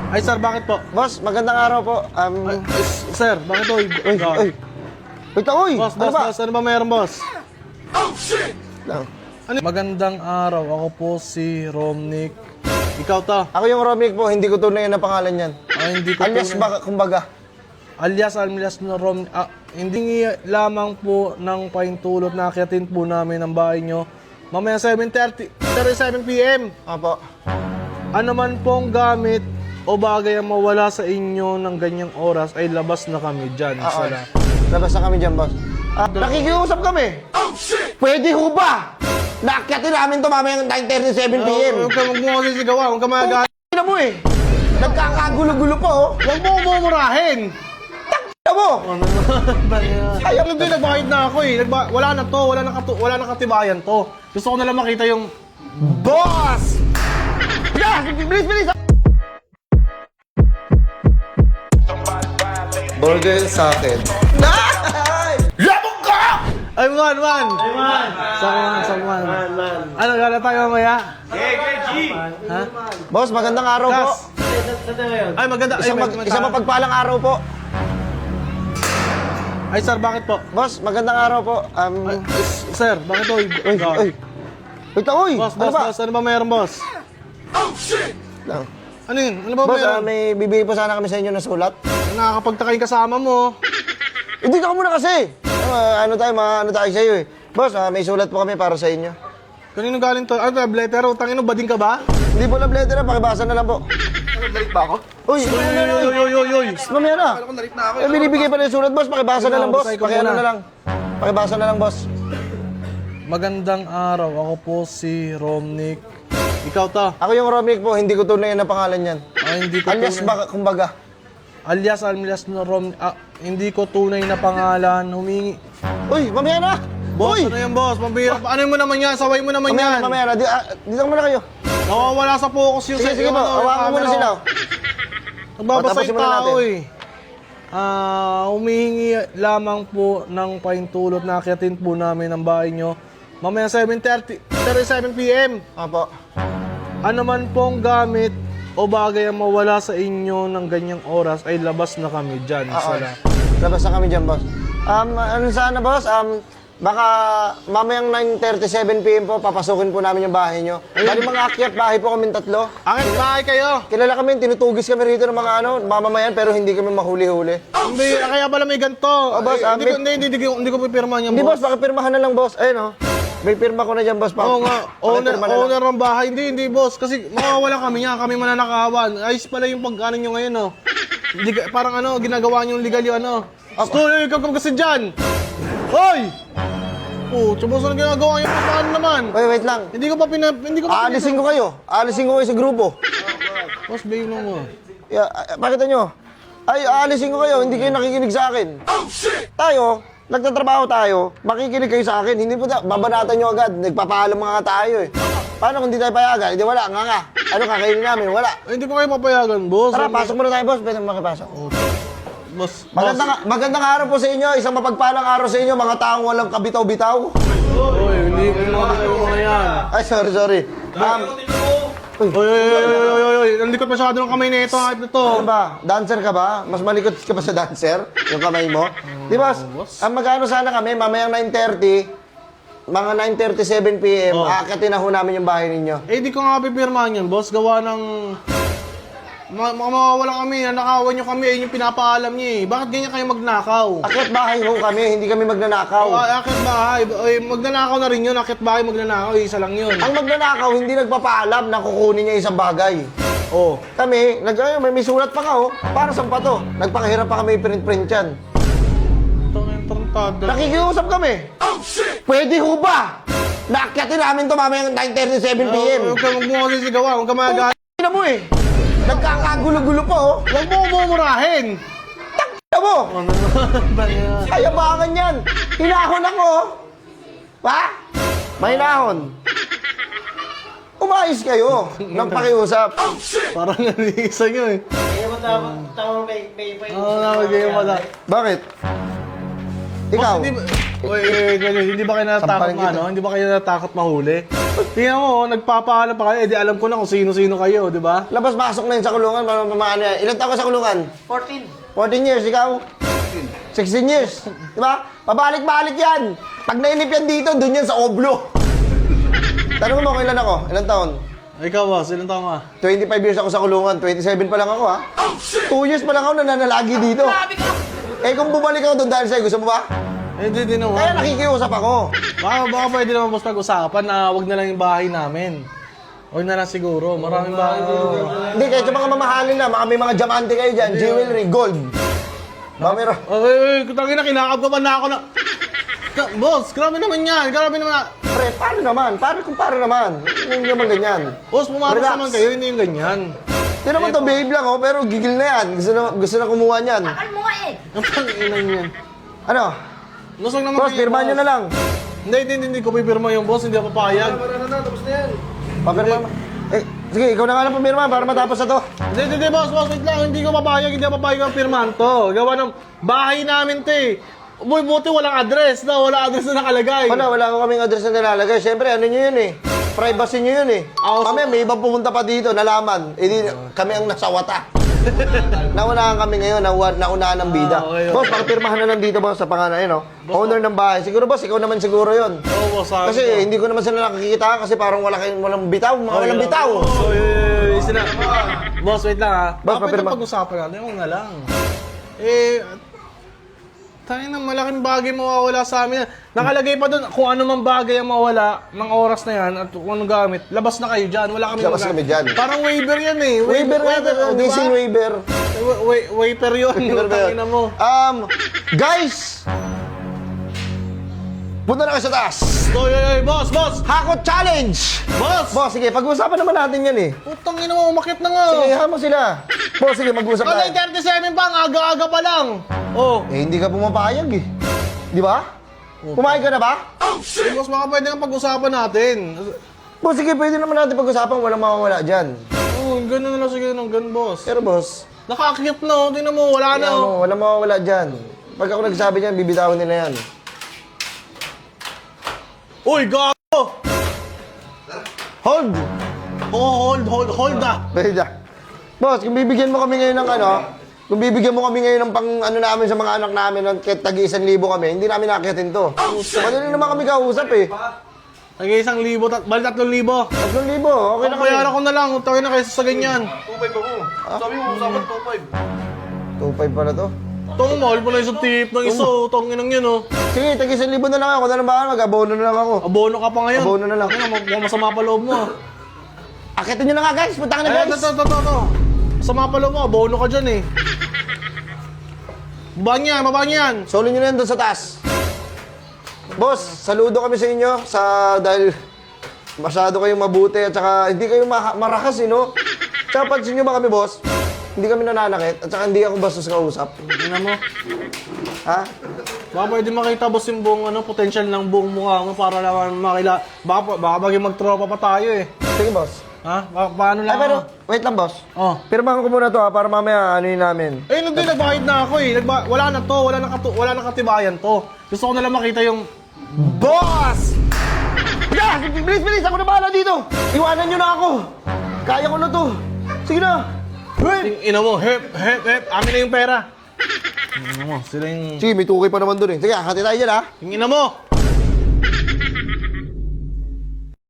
Ay, sir, bakit po? Boss, magandang araw po. Sir, bakit po? Uy. Wait lang, uy. Boss, Ano ba? boss, ano ba meron, boss? Lang. Magandang araw, ako po si Romnick. Ikaw to? Ako yung Romnick po, hindi ko tunay na pangalan yan. Hindi ko Alias tunay- baka, kumbaga. alias na Romnick. Hindi lamang po ng paintulot na akitin po namin ang bahay nyo. Mamaya 7 p.m. Opo. Ano man pong gamit o bagay ang mawala sa inyo ng ganyang oras ay labas na kami dyan. Oo. Sala. Labas na kami dyan, boss. Nakikiusap kami. Pwede ho ba? Naakyatin namin to mamayang 9:37 p.m. Huwag ka magmumasigawa, huwag ka magalit. Ina mo eh. Nagkakagulo-gulo po, oh. Huwag mo mumurahin! Ina mo. Ayaw hindi, nagbayad na ako eh. Wala na to, wala na katibayan to. Gusto ko na lang makita yung... Boss! Yeah! Bilis! Burger sa akin. Labog ka! Ay, man! Ano, gala tayo mamaya? Ha? Boss, magandang araw po. Gas! Ay, maganda. Ay, Isang mapagpalang araw po. Ay, sir, bakit po? Boss, magandang araw po. Sir, bakit po? Uy. Wait lang, uy. Boss, Ano ba? boss, ano ba meron, boss? Lang. Ano yun? Ano ba Boss, meron? may bibigay po sana kami sa inyo ng sulat. Nakakapagtaka yung kasama mo. Hindi ka muna kasi. Ano tayo sa iyo eh. Boss, may sulat po kami para sa inyo. Kanino galing to? Ano, letter? Utangin mo, bading ka ba? Hindi po love letter, pakibasa na lang po. Nalit ba ako? Uy, Uy. mamaya na. Nalit na ako. Binibigay pa na yung sulat, boss. Pakibasa na lang, boss. Basahin ko Pakiano muna. na lang. Pakibasa na lang, boss. Magandang araw, ako po si Romnick. Ikaw to? Ako yung Romnick po, hindi ko tunay na pangalan yan. Hindi ko Alias tunay- baka, kumbaga. alias na Romnick. Hindi ko tunay na pangalan. Humingi. Uy, mamaya na. Boss, Uy, ano yan, boss? Mabira. Ano mo naman yan? Saway mo naman yan. mamaya na. Dito muna kayo. Nawawala sa focus yung Sige po, hawakan mo muna sila. Nagbabasa Tapusin yung muna tao natin. eh. Humihingi lamang po ng paintulot na akitin po namin ang bahay nyo. Mamaya 7 p.m. Opo. Ano man pong gamit o bagay ang mawala sa inyo ng ganyang oras ay labas na kami dyan. Oo. Sala. Labas na kami dyan, boss. Ano sana, boss? Baka mamayang 9:37 p.m. po, papasukin po namin yung bahay nyo. Bali mga akyat bahay po kami tatlo. Akit bahay kayo! Kilala kami, tinutugis kami rito ng mga mamamayan, pero hindi kami mahuli-huli. Hindi, kaya pala may ganito. boss, Hindi ko pipirmahan yan, Hindi, boss, boss. pakipirmahan na lang, boss. Ayun, oh. May pirma ko na dyan, boss. Oo nga, Pakipirma na lang. owner ng bahay. Hindi, boss. Kasi mawawala kami niya, kami mananakawan. Ayos pala yung pag-ano nyo ngayon, oh. Parang ginagawa nyo legal yung ano. Stoy, ikaw kasi dyan! Hoy! Oh, tsubos na ginagawa nyo, paano naman? Wait lang. Hindi ko pa Aalisin ko kayo. Aalisin ko kayo sa grupo. Boss, bayo mo. Pakita nyo. Aalisin ko kayo. Hindi kayo nakikinig sa akin. Tayo, nagtatrabaho tayo. Makikinig kayo sa akin. Hindi po babanatan nyo agad. Nagpapaalam mga tayo eh. Paano kung hindi tayo payagan? Hindi wala. Nga. Ano kakainin namin? Wala. Hindi ko kayo papayagan, boss. Tara, pasok muna tayo, boss. Pwede makipasok. Boss, Magandang araw po sa inyo. Isang mapagpalang araw sa inyo, mga taong walang kabitaw-bitaw. Oy, hindi ko mga yan. Ay, sorry. Oy, nandikot masyado ng kamay na ito. Hype na to. Ano ba? Dancer ka ba? Mas malikot ka ba sa dancer? Yung kamay mo? Di ba? Magkano sana kami, mamayang 9:30, mga 9:37 p.m., aakatin na ho namin yung bahay ninyo. Eh, di ko nga pipirmahan yan, boss. Gawa ng... Mawawala kami, nanakawan nyo kami, ayun yung pinapaalam nyo eh. Bakit ganyan kayo magnakaw? Akit bahay ho kami, hindi kami magnanakaw. Akit bahay, magnanakaw na rin yun, akit bahay, magnanakaw, isa lang yun. Ang magnanakaw, hindi nagpapaalam na kukunin niya isang bagay. Oh. Kami, may sulat pa ka ho. Para saan pa to? Nagpakahirap pa kami print yan. Ito na yung tarantado. Nakikiusap kami. Pwede ho ba? Naakyatin namin to mamayang 9:37 p.m. Huwag ka magmumasigawa, huwag ka magalit. Ina mo eh. Nagkakagulo-gulo po, oh. Huwag mo mumurahin! Ina mo. Ano naman ba yan? Ayabangan yan. Hinahon ako. Ha? May hinahon. Umayos kayo ng pakiusap. Parang nalisa nyo eh. Kaya mo tama may Oo, nabigay mo na. Bakit? Ikaw? Boss, Uy, ganyan, hindi ba kayo natatakot Sampaling kita. Hindi ba kayo natatakot mahuli? Tingnan mo, nagpapaalam pa kayo, di alam ko na kung sino-sino kayo, di ba? Labas-pasok na yun sa kulungan, ano yan. Ilan taon ka sa kulungan? 14 years, ikaw? 16 years. Di ba? Pabalik-balik yan. Pag nainip yan dito, dun yan sa oblo. Tanong mo kung ilan ako? Ilan taon? Ikaw, boss, ilang taon ka? 25 years ako sa kulungan. 27 pa lang ako, ha? 2 years pa lang ako nananalagi dito. Eh, kung bumalik ako doon dahil sa'yo, gusto mo ba? Eh, hindi naman. Kaya nakikiusap ako. Baka pwede naman boss pag-usapan na wag na lang yung bahay namin. Wag na lang siguro, maraming bahay dito. Hindi, kahit sa mga mamahalin na, may mga diamante kayo dyan, jewelry, gold. Baka meron. Tangin na, kinakababan na ako na... Boss, grabe naman yan, grabe naman. Pre, paano naman? Paano naman? Hindi naman ganyan. Boss, pumaros Relax. naman kayo, hindi yung ganyan. Hindi naman to, babe lang, oh, pero gigil na yan. Gusto na kumuha niyan. Takal mo nga eh. Ang panginan yan. Ano? Lusog naman Boss, pirmahan nyo na lang. Hindi ko pipirma yung boss, hindi ako papayag. Papirma mo. Eh, sige, ikaw na nga lang pumirma para matapos na to. Hindi, boss, wait lang, hindi ko papayag, hindi ako papayag ang pirmahan to. Gawa ng bahay namin to eh. Boy, buti walang address walang address na nakalagay. Wala ko kaming address na nilalagay. Siyempre, ano nyo yun eh. Privacy nyo yun eh. Mamaya, may ibang pumunta pa dito, nalaman. Eh, di, kami ang nasawata. Naunahan kami ngayon, naunahan ng bida. Okay. Boss, pakipirmahan na lang dito, boss, sa pangalan, no? Owner ng bahay. Siguro, boss, ikaw naman siguro yun. Oo, boss, sabi Kasi ko. hindi ko naman sila nakikita kasi parang walang bitaw, mga walang bitaw. Boss, wait lang ha. Boss, Dapat papirma. ang pag-usapan natin, huwag na lang. Tayo na malaking bagay mawawala sa amin. Nakalagay pa doon kung ano man bagay ang mawala ng oras na yan at kung anong gamit. Labas na kayo dyan. Wala kami Labas kami dyan. Parang waiver yan eh. Waiver nga, missing waiver. Waiver yun. Tangina mo. Guys! Punta na kayo sa taas. Boss! Hakot challenge! Boss! Boss, sige, pag-uusapan naman natin yan eh. Putang ina mo, umakit na nga. Sige, hamo sila. Boss, sige, mag-uusap Kalay tayo. 37 pa, ang aga-aga pa lang. Oh. Eh, hindi ka pumapayag eh. Di ba? Pumayag ka na ba? Boss, baka pwede nga pag-usapan natin. Boss, sige, pwede naman natin pag-usapan. Walang mawawala dyan. Oh, ganun na lang sige ng ganun, boss. Pero boss, Nakakit na, oh. Tingnan mo, wala na. Oh. walang mawawala dyan. Pag ako nagsabi niyan, bibitawan nila yan. Uy, gago! Hold! Hold ah. Pwede. Boss, kung bibigyan mo kami ngayon ng kung bibigyan mo kami ngayon ng pang namin sa mga anak namin ng tag-1,000 kami, hindi namin nakitin to. Madali naman kami kausap eh. Nagay 1,000, bali 3,000. 3,000, okay na kami. Bayaran ko na lang, utangin na kaysa sa ganyan. 2.5 ako. Sabi mo, usapan 2.5. 2,500 pala to. Itong mahal po na yung tip ng iso, itong inang yun oh. Sige, tag-1,000 na lang ako. Na lang ba? Mag-abono na lang ako. Abono ka pa ngayon. Abono na lang. Mukhang masama pa loob mo ah. Akitin nyo na nga guys, punta ka na Ay, guys. ito. Masama pa loob mo, abono ka dyan eh. Baba niyan. Solo nyo na yan doon sa taas. Boss, saludo kami sa inyo dahil masyado kayong mabuti at saka hindi kayo marakas eh, no? Tsaka pansin nyo ba kami, boss? Hindi kami nananakit at saka hindi ako bastos kausap. Tingnan mo. Ha? Baka pwede makita boss yung buong potential ng buong mukha mo para lang makila. Baka maging magtropa pa tayo eh. Sige, boss. Ha? Paano lang? Ay, pero, wait lang, boss. Oh. Pirmahan ko muna to ha, para mamaya yun namin. Eh, hindi, nagbayad na ako eh. Wala na to, wala na katibayan to. Gusto ko na lang makita yung... Boss! Yeah! Bilis! Ako na bahala dito! Iwanan nyo na ako! Kaya ko na to! Sige na! Ina mo, hep. Amin na yung pera. Ina mo, sila yung... Sige, may tukay pa naman dun eh. Sige, hati tayo dyan ha! Yung ina mo!